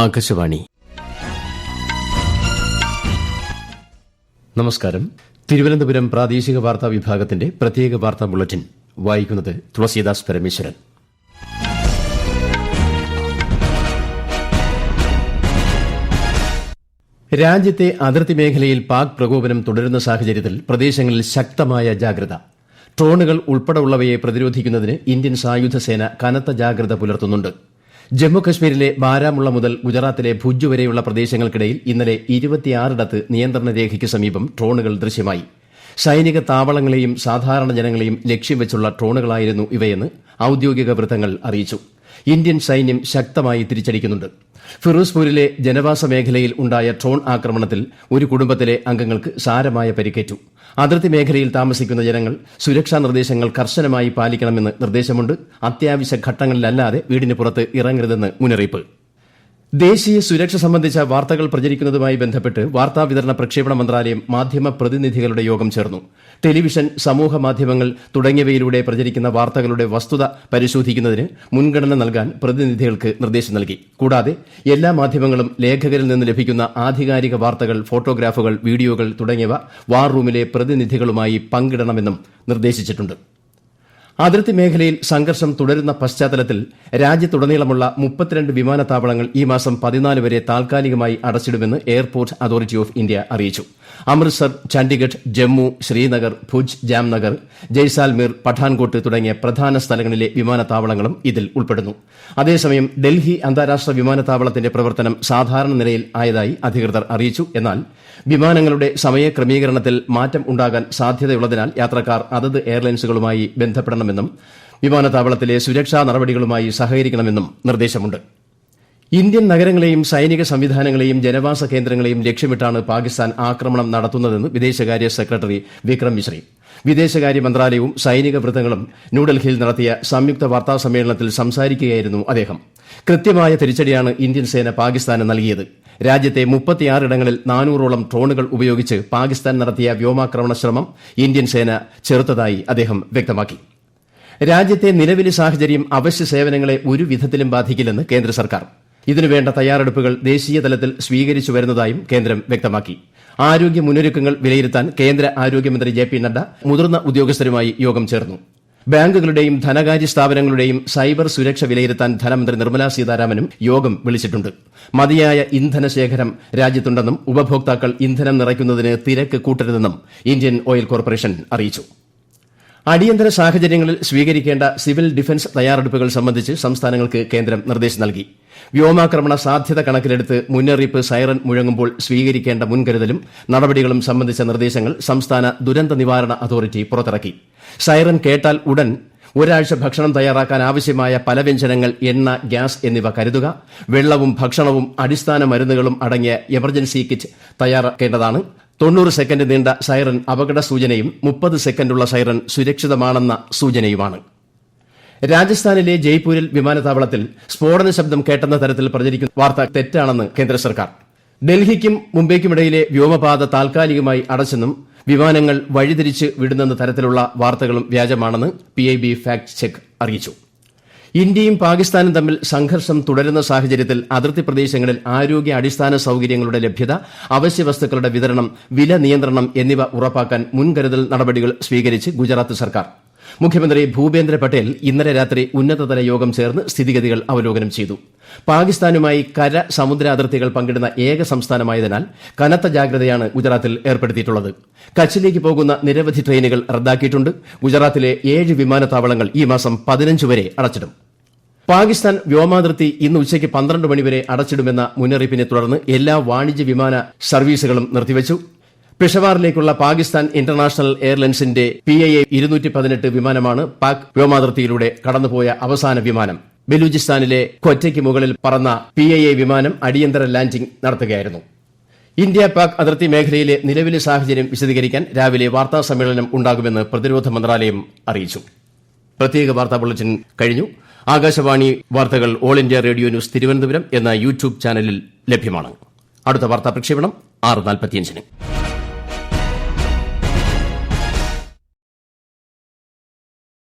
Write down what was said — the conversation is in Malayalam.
ആകാശവാണി. നമസ്കാരം. തിരുവനന്തപുരം പ്രാദേശിക വാർത്താ വിഭാഗത്തിന്റെ പ്രത്യേക വാർത്താ ബുള്ളറ്റിൻ വായിക്കുന്നത് തുളസീദാസ് പരമേശ്വരൻ. രാജ്യത്തെ അതിർത്തി മേഖലയിൽ പാക് പ്രകോപനം തുടരുന്ന സാഹചര്യത്തിൽ പ്രദേശങ്ങളിൽ ശക്തമായ ജാഗ്രത. ഡ്രോണുകൾ ഉൾപ്പെടെയുള്ളവയെ പ്രതിരോധിക്കുന്നതിന് ഇന്ത്യൻ സായുധ സേന കനത്ത ജാഗ്രത പുലർത്തുന്നുണ്ട്. ജമ്മുകശ്മീരിലെ ബാരാമുള്ള മുതൽ ഗുജറാത്തിലെ ഭുജ് വരെയുള്ള പ്രദേശങ്ങൾക്കിടയിൽ ഇന്നലെ 26 നിയന്ത്രണ രേഖയ്ക്ക് സമീപം ഡ്രോണുകൾ ദൃശ്യമായി. സൈനിക താവളങ്ങളെയും സാധാരണ ജനങ്ങളെയും ലക്ഷ്യം വെച്ചുള്ള ഡ്രോണുകളായിരുന്നു ഇവയെന്ന് ഔദ്യോഗിക വൃത്തങ്ങൾ അറിയിച്ചു. ഇന്ത്യൻ സൈന്യം ശക്തമായി തിരിച്ചടിക്കുന്നുണ്ട്. ഫിറോസ്പൂരിലെ ജനവാസ മേഖലയിൽ ഉണ്ടായ ഡ്രോൺ ആക്രമണത്തിൽ ഒരു കുടുംബത്തിലെ അംഗങ്ങൾക്ക് സാരമായ പരിക്കേറ്റു. അതിർത്തി മേഖലയിൽ താമസിക്കുന്ന ജനങ്ങൾ സുരക്ഷാ നിർദ്ദേശങ്ങൾ കർശനമായി പാലിക്കണമെന്ന് നിർദ്ദേശമുണ്ട്. അത്യാവശ്യ ഘട്ടങ്ങളിലല്ലാതെ വീടിന് പുറത്ത് ഇറങ്ങരുതെന്ന് മുന്നറിയിപ്പ്. ദേശീയ സുരക്ഷ സംബന്ധിച്ച വാർത്തകൾ പ്രചരിക്കുന്നതുമായി ബന്ധപ്പെട്ട് വാർത്താവിതരണ പ്രക്ഷേപണ മന്ത്രാലയം മാധ്യമ പ്രതിനിധികളുടെ യോഗം ചേർന്നു. ടെലിവിഷൻ, സമൂഹ മാധ്യമങ്ങൾ തുടങ്ങിയവയിലൂടെ പ്രചരിക്കുന്ന വാർത്തകളുടെ വസ്തുത പരിശോധിക്കുന്നതിന് മുൻഗണന നൽകാൻ പ്രതിനിധികൾക്ക് നിർദ്ദേശം നൽകി. കൂടാതെ എല്ലാ മാധ്യമങ്ങളും ലേഖകരിൽ നിന്ന് ലഭിക്കുന്ന ആധികാരിക വാർത്തകൾ, ഫോട്ടോഗ്രാഫുകൾ, വീഡിയോകൾ തുടങ്ങിയവ വാർ റൂമിലെ പ്രതിനിധികളുമായി പങ്കിടണമെന്നും നിർദ്ദേശിച്ചിട്ടുണ്ട്. അതിർത്തി മേഖലയിൽ സംഘർഷം തുടരുന്ന പശ്ചാത്തലത്തിൽ രാജ്യത്തുടനീളമുള്ള 32 വിമാനത്താവളങ്ങൾ ഈ മാസം 14 വരെ താൽക്കാലികമായി അടച്ചിടുമെന്ന് എയർപോർട്ട് അതോറിറ്റി ഓഫ് ഇന്ത്യ അറിയിച്ചു. അമൃത്സർ, ചണ്ഡിഗഡ്, ജമ്മു, ശ്രീനഗർ, ഭുജ്, ജാംനഗർ, ജയ്സാൽമീർ, പഠാൻകോട്ട് തുടങ്ങിയ പ്രധാന സ്ഥലങ്ങളിലെ വിമാനത്താവളങ്ങളും ഇതിൽ ഉൾപ്പെടുന്നു. അതേസമയം ഡൽഹി അന്താരാഷ്ട്ര വിമാനത്താവളത്തിന്റെ പ്രവർത്തനം സാധാരണ നിലയിൽ ആയതായി അധികൃതർ അറിയിച്ചു. എന്നാൽ വിമാനങ്ങളുടെ സമയക്രമീകരണത്തിൽ മാറ്റം ഉണ്ടാകാൻ സാധ്യതയുള്ളതിനാൽ യാത്രക്കാർ അതത് എയർലൈൻസുകളുമായി ബന്ധപ്പെടണമെന്നും വിമാനത്താവളത്തിലെ സുരക്ഷാ നടപടികളുമായി സഹകരിക്കണമെന്നും നിർദ്ദേശമുണ്ട്. ഇന്ത്യൻ നഗരങ്ങളെയും സൈനിക സംവിധാനങ്ങളെയും ജനവാസ കേന്ദ്രങ്ങളെയും ലക്ഷ്യമിട്ടാണ് പാകിസ്ഥാൻ ആക്രമണം നടത്തുന്നതെന്ന് വിദേശകാര്യ സെക്രട്ടറി വിക്രം മിശ്രി. വിദേശകാര്യ മന്ത്രാലയവും സൈനിക വൃത്തങ്ങളും ന്യൂഡൽഹിയിൽ നടത്തിയ സംയുക്ത വാർത്താ സമ്മേളനത്തിൽ സംസാരിക്കുകയായിരുന്നു അദ്ദേഹം. കൃത്യമായ തിരിച്ചടിയാണ് ഇന്ത്യൻ സേന പാകിസ്ഥാന് നൽകിയത്. രാജ്യത്തെ 36 ഇടങ്ങളിൽ 400ഓളം ഡ്രോണുകൾ ഉപയോഗിച്ച് പാകിസ്ഥാൻ നടത്തിയ വ്യോമാക്രമണ ശ്രമം ഇന്ത്യൻ സേന ചെറുത്തതായി അദ്ദേഹം വ്യക്തമാക്കി. രാജ്യത്തെ നിലവിലെ സാഹചര്യം അവശ്യ സേവനങ്ങളെ ഒരു വിധത്തിലും ബാധിക്കില്ലെന്ന് കേന്ദ്ര സർക്കാർ. ഇതിനുവേണ്ട തയ്യാറെടുപ്പുകൾ ദേശീയ തലത്തിൽ സ്വീകരിച്ചു വരുന്നതായും കേന്ദ്രം വ്യക്തമാക്കി. ആരോഗ്യ മുന്നൊരുക്കങ്ങൾ വിലയിരുത്താൻ കേന്ദ്ര ആരോഗ്യമന്ത്രി JP നഡ്ഡ മുതിർന്ന ഉദ്യോഗസ്ഥരുമായി യോഗം ചേർന്നു. ബാങ്കുകളുടെയും ധനകാര്യ സ്ഥാപനങ്ങളുടെയും സൈബർ സുരക്ഷ വിലയിരുത്താൻ ധനമന്ത്രി നിർമ്മലാ സീതാരാമനും യോഗം വിളിച്ചിട്ടുണ്ട്. മതിയായ ഇന്ധനശേഖരം രാജ്യത്തുണ്ടെന്നും ഉപഭോക്താക്കൾ ഇന്ധനം നിറയ്ക്കുന്നതിന് തിരക്ക് കൂട്ടരുതെന്നും ഇന്ത്യൻ ഓയിൽ കോർപ്പറേഷൻ അറിയിച്ചു. അടിയന്തര സാഹചര്യങ്ങളിൽ സ്വീകരിക്കേണ്ട സിവിൽ ഡിഫൻസ് തയ്യാറെടുപ്പുകൾ സംബന്ധിച്ച് സംസ്ഥാനങ്ങൾക്ക് കേന്ദ്രം നിർദ്ദേശം നൽകി. വ്യോമാക്രമണ സാധ്യത കണക്കിലെടുത്ത് മുന്നറിയിപ്പ് സൈറൻ മുഴങ്ങുമ്പോൾ സ്വീകരിക്കേണ്ട മുൻകരുതലും നടപടികളും സംബന്ധിച്ച നിർദ്ദേശങ്ങൾ സംസ്ഥാന ദുരന്ത നിവാരണ അതോറിറ്റി പുറത്തിറക്കി. സൈറൻ കേട്ടാൽ ഉടൻ ഒരാഴ്ച ഭക്ഷണം തയ്യാറാക്കാൻ ആവശ്യമായ പലവ്യഞ്ജനങ്ങൾ, എണ്ണ, ഗ്യാസ് എന്നിവ കരുതുക. വെള്ളവും ഭക്ഷണവും അടിസ്ഥാന മരുന്നുകളും അടങ്ങിയ എമർജൻസി കിറ്റ് തയ്യാറാക്കേണ്ടതാണ്. 90 സെക്കൻഡ് നീണ്ട സൈറൻ അപകട സൂചനയും 30 സെക്കൻഡുള്ള സൈറൻ സുരക്ഷിതമാണെന്ന സൂചനയുമാണ്. രാജസ്ഥാനിലെ ജയ്പൂരിൽ വിമാനത്താവളത്തിൽ സ്ഫോടന ശബ്ദം കേട്ടെന്ന തരത്തിൽ പ്രചരിക്കുന്ന വാർത്ത തെറ്റാണെന്ന് കേന്ദ്ര സർക്കാർ. ഡൽഹിക്കും മുംബൈക്കുമിടയിലെ വ്യോമപാത താൽക്കാലികമായി അടച്ചെന്നും വിമാനങ്ങൾ വഴിതിരിച്ച് വിടുന്നെന്ന തരത്തിലുള്ള വാർത്തകളും വ്യാജമാണെന്ന് PIB ഫാക്ട് ചെക്ക് അറിയിച്ചു. ഇന്ത്യയും പാകിസ്ഥാനും തമ്മിൽ സംഘർഷം തുടരുന്ന സാഹചര്യത്തിൽ അതിർത്തി പ്രദേശങ്ങളിൽ ആരോഗ്യ അടിസ്ഥാന സൌകര്യങ്ങളുടെ ലഭ്യത, അവശ്യ വസ്തുക്കളുടെ വിതരണം, വില നിയന്ത്രണം എന്നിവ ഉറപ്പാക്കാൻ മുൻകരുതൽ നടപടികൾ സ്വീകരിച്ച് ഗുജറാത്ത് സർക്കാർ. മുഖ്യമന്ത്രി ഭൂപേന്ദ്ര പട്ടേൽ ഇന്നലെ രാത്രി ഉന്നതതല യോഗം ചേർന്ന് സ്ഥിതിഗതികൾ അവലോകനം ചെയ്തു. പാകിസ്ഥാനുമായി കര, സമുദ്ര അതിർത്തികൾ പങ്കിടുന്ന ഏക സംസ്ഥാനമായതിനാൽ കനത്ത ജാഗ്രതയാണ് ഗുജറാത്തിൽ ഏർപ്പെടുത്തിയിട്ടുള്ളത്. കച്ചിലേക്ക് പോകുന്ന നിരവധി ട്രെയിനുകൾ റദ്ദാക്കിയിട്ടുണ്ട്. ഗുജറാത്തിലെ 7 വിമാനത്താവളങ്ങൾ ഈ മാസം 15 വരെ അടച്ചിടും. പാകിസ്ഥാൻ വ്യോമാതിർത്തി ഇന്ന് ഉച്ചയ്ക്ക് 12 മണിവരെ അടച്ചിടുമെന്ന മുന്നറിയിപ്പിനെ തുടർന്ന് എല്ലാ വാണിജ്യ വിമാന സർവീസുകളും നിർത്തിവച്ചു. പെഷവാറിലേക്കുള്ള പാകിസ്ഥാൻ ഇന്റർനാഷണൽ എയർലൈൻസിന്റെ PIA 218 വിമാനമാണ് പാക് വ്യോമാതിർത്തിയിലൂടെ കടന്നുപോയ അവസാന വിമാനം. ബലൂചിസ്ഥാനിലെ ക്വറ്റയ്ക്ക് മുകളിൽ പറന്ന PIA വിമാനം അടിയന്തര ലാൻഡിംഗ് നടത്തുകയായിരുന്നു. ഇന്ത്യ പാക് അതിർത്തി മേഖലയിലെ നിലവിലെ സാഹചര്യം വിശദീകരിക്കാൻ രാവിലെ വാർത്താ സമ്മേളനം ഉണ്ടാകുമെന്ന് പ്രതിരോധ മന്ത്രാലയം അറിയിച്ചു. പ്രത്യേക വാർത്താ ബുള്ളറ്റിൻ കഴിഞ്ഞു. ആകാശവാണി വാർത്തകൾ all India radio news Thiruvananthapuram എന്ന യൂട്യൂബ് ചാനലിൽ ലഭ്യമാണ്. അടുത്ത വാർത്താ പ്രക്ഷേപണം 6:45-ന്.